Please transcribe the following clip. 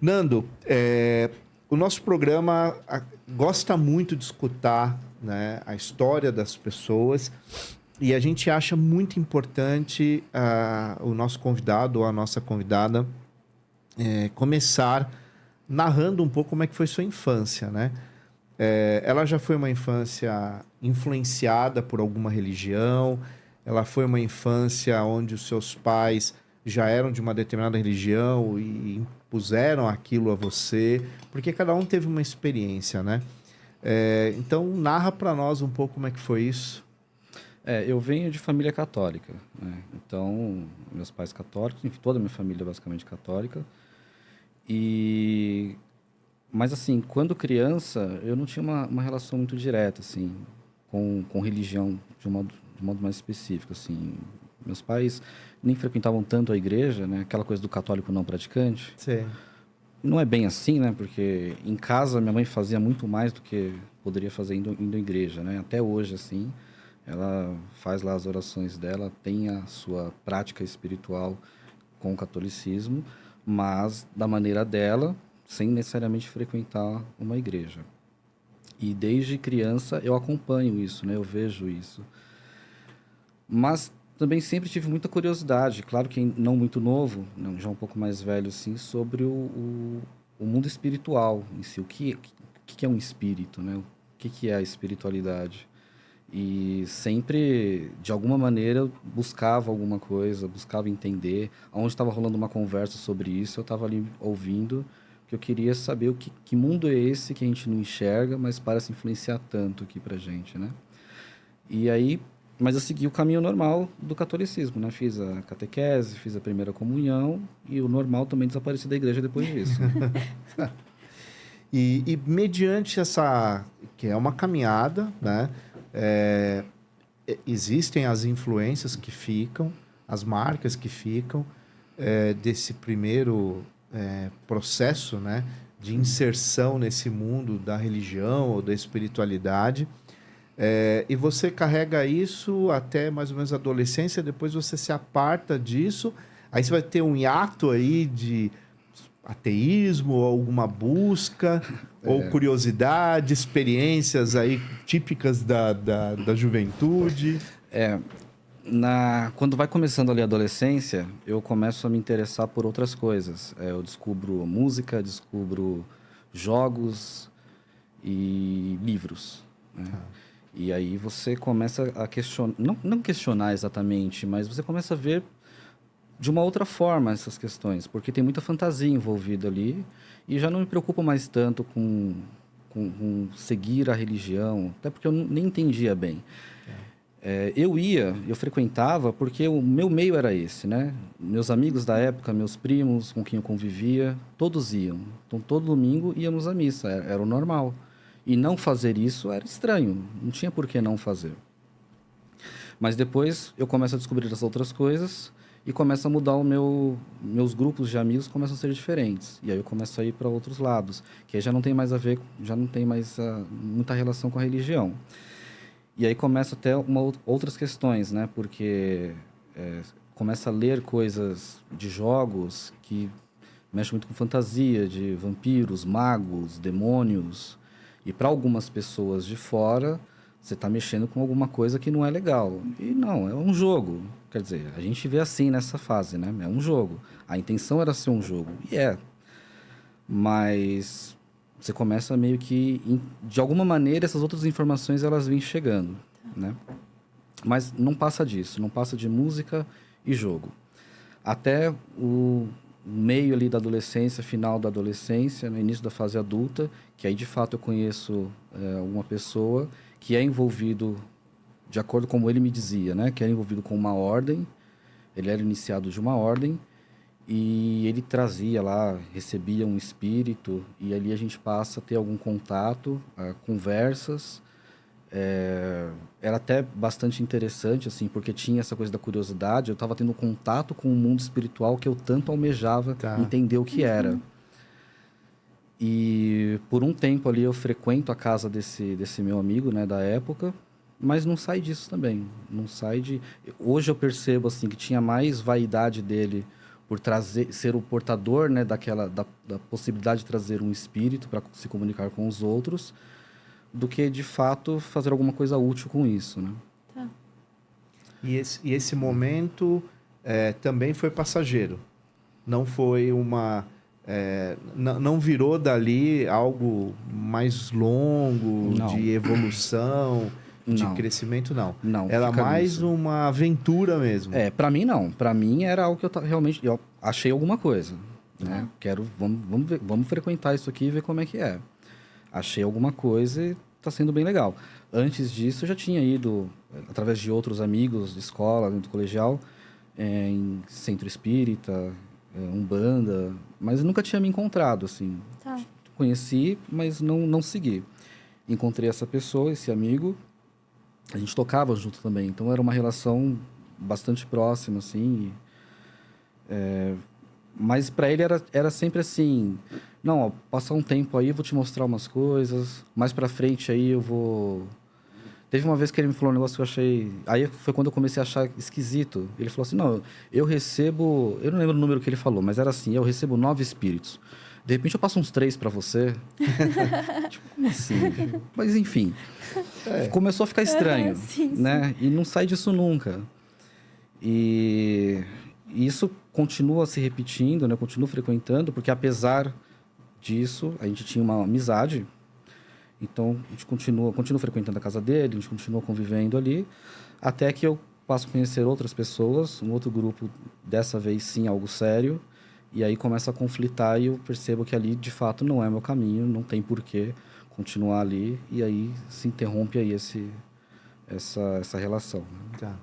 Nando, o nosso programa gosta muito de escutar, né, a história das pessoas e a gente acha muito importante o nosso convidado ou a nossa convidada começar narrando um pouco como é que foi sua infância, né? Ela já foi uma infância influenciada por alguma religião? Ela foi uma infância onde os seus pais já eram de uma determinada religião e impuseram aquilo a você? Porque cada um teve uma experiência, né? Então, narra para nós um pouco como é que foi isso. Eu venho de família católica, né? Então, meus pais católicos, enfim, toda a minha família é basicamente católica. Mas, assim, quando criança, eu não tinha uma relação muito direta, assim, com religião de modo mais específico, assim. Meus pais nem frequentavam tanto a igreja, né? Aquela coisa do católico não praticante. Sim. Não é bem assim, né? Porque em casa minha mãe fazia muito mais do que poderia fazer indo à igreja, né? Até hoje, assim, ela faz lá as orações dela, tem a sua prática espiritual com o catolicismo, mas da maneira dela, sem necessariamente frequentar uma igreja. E desde criança eu acompanho isso, né? Eu vejo isso. Mas também sempre tive muita curiosidade, claro que não muito novo, não, já um pouco mais velho, assim, sobre o mundo espiritual em si. O que é um espírito, né? O que é a espiritualidade? E sempre, de alguma maneira, eu buscava alguma coisa, buscava entender. Onde estava rolando uma conversa sobre isso, eu estava ali ouvindo, porque eu queria saber que mundo é esse que a gente não enxerga, mas parece influenciar tanto aqui pra gente, né? E aí, mas eu segui o caminho normal do catolicismo, né? Fiz a catequese, fiz a primeira comunhão e o normal também desapareci da igreja depois disso, né? E mediante essa, que é uma caminhada, né? Existem as influências que ficam, as marcas que ficam desse primeiro processo, né? De inserção nesse mundo da religião ou da espiritualidade. E você carrega isso até mais ou menos a adolescência, depois você se aparta disso, aí você vai ter um hiato aí de ateísmo, ou alguma busca, ou curiosidade, experiências aí típicas da juventude. Quando vai começando ali a adolescência, eu começo a me interessar por outras coisas. Eu descubro música, descubro jogos e livros, né? E aí você começa a questionar, não questionar exatamente, mas você começa a ver de uma outra forma essas questões, porque tem muita fantasia envolvida ali e já não me preocupo mais tanto com seguir a religião, até porque eu nem entendia bem. Eu frequentava porque o meu meio era esse, né? Meus amigos da época, meus primos com quem eu convivia, todos iam. Então, todo domingo íamos à missa, era o normal. E não fazer isso era estranho, não tinha por que não fazer. Mas depois eu começo a descobrir as outras coisas e começa a mudar meus grupos de amigos começam a ser diferentes. E aí eu começo a ir para outros lados, que aí já não tem mais a ver, já não tem mais muita relação com a religião. E aí começa até outras questões, né? Porque começa a ler coisas de jogos que mexem muito com fantasia, de vampiros, magos, demônios. E para algumas pessoas de fora, você está mexendo com alguma coisa que não é legal. E não, é um jogo. Quer dizer, a gente vê assim nessa fase, né? É um jogo. A intenção era ser um jogo. E é. Mas você começa meio que, de alguma maneira, essas outras informações elas vêm chegando, né? Mas não passa disso, não passa de música e jogo. Até o meio ali da adolescência, final da adolescência, no início da fase adulta, que aí de fato eu conheço uma pessoa que é envolvido, de acordo com como ele me dizia, né? Que era envolvido com uma ordem, ele era iniciado de uma ordem, e ele trazia lá, recebia um espírito, e ali a gente passa a ter algum contato, conversas. Era até bastante interessante, assim, porque tinha essa coisa da curiosidade. Eu estava tendo contato com o mundo espiritual que eu tanto almejava entender o que era. E por um tempo ali eu frequento a casa desse meu amigo, né, da época, mas não sai disso também. Não sai de... Hoje eu percebo, assim, que tinha mais vaidade dele por ser o portador, né, da possibilidade de trazer um espírito para se comunicar com os outros, do que, de fato, fazer alguma coisa útil com isso, né? Tá. E esse momento também foi passageiro. Não foi uma... não virou dali algo mais longo, Não. de evolução, de Não. Crescimento, não. Não, Era fica mais nisso. uma aventura mesmo. Para mim, não. Para mim, era algo que realmente... Eu achei alguma coisa, né? Vamos frequentar isso aqui e ver como é que é. Achei alguma coisa e está sendo bem legal. Antes disso, eu já tinha ido, através de outros amigos de escola, do colegial, em centro espírita, Umbanda, mas eu nunca tinha me encontrado, assim. Tá. Conheci, mas não segui. Encontrei essa pessoa, esse amigo, a gente tocava junto também, então era uma relação bastante próxima, assim. Mas para ele era sempre assim, não, ó, passar um tempo aí, eu vou te mostrar umas coisas, mais para frente aí eu vou... Teve uma vez que ele me falou um negócio que eu achei... Aí foi quando eu comecei a achar esquisito. Ele falou assim, não, eu recebo... Eu não lembro o número que ele falou, mas era assim, eu recebo 9 espíritos. De repente eu passo uns 3 para você. Tipo, como assim? Mas enfim, começou a ficar estranho, Sim, né? E não sai disso nunca. E isso continua se repetindo, né? Eu continuo frequentando, porque apesar disso, a gente tinha uma amizade. Então, a gente continua frequentando a casa dele, a gente continua convivendo ali, até que eu passo a conhecer outras pessoas, um outro grupo, dessa vez sim, algo sério, e aí começa a conflitar e eu percebo que ali, de fato, não é meu caminho, não tem porquê continuar ali, e aí se interrompe aí essa relação. Tá.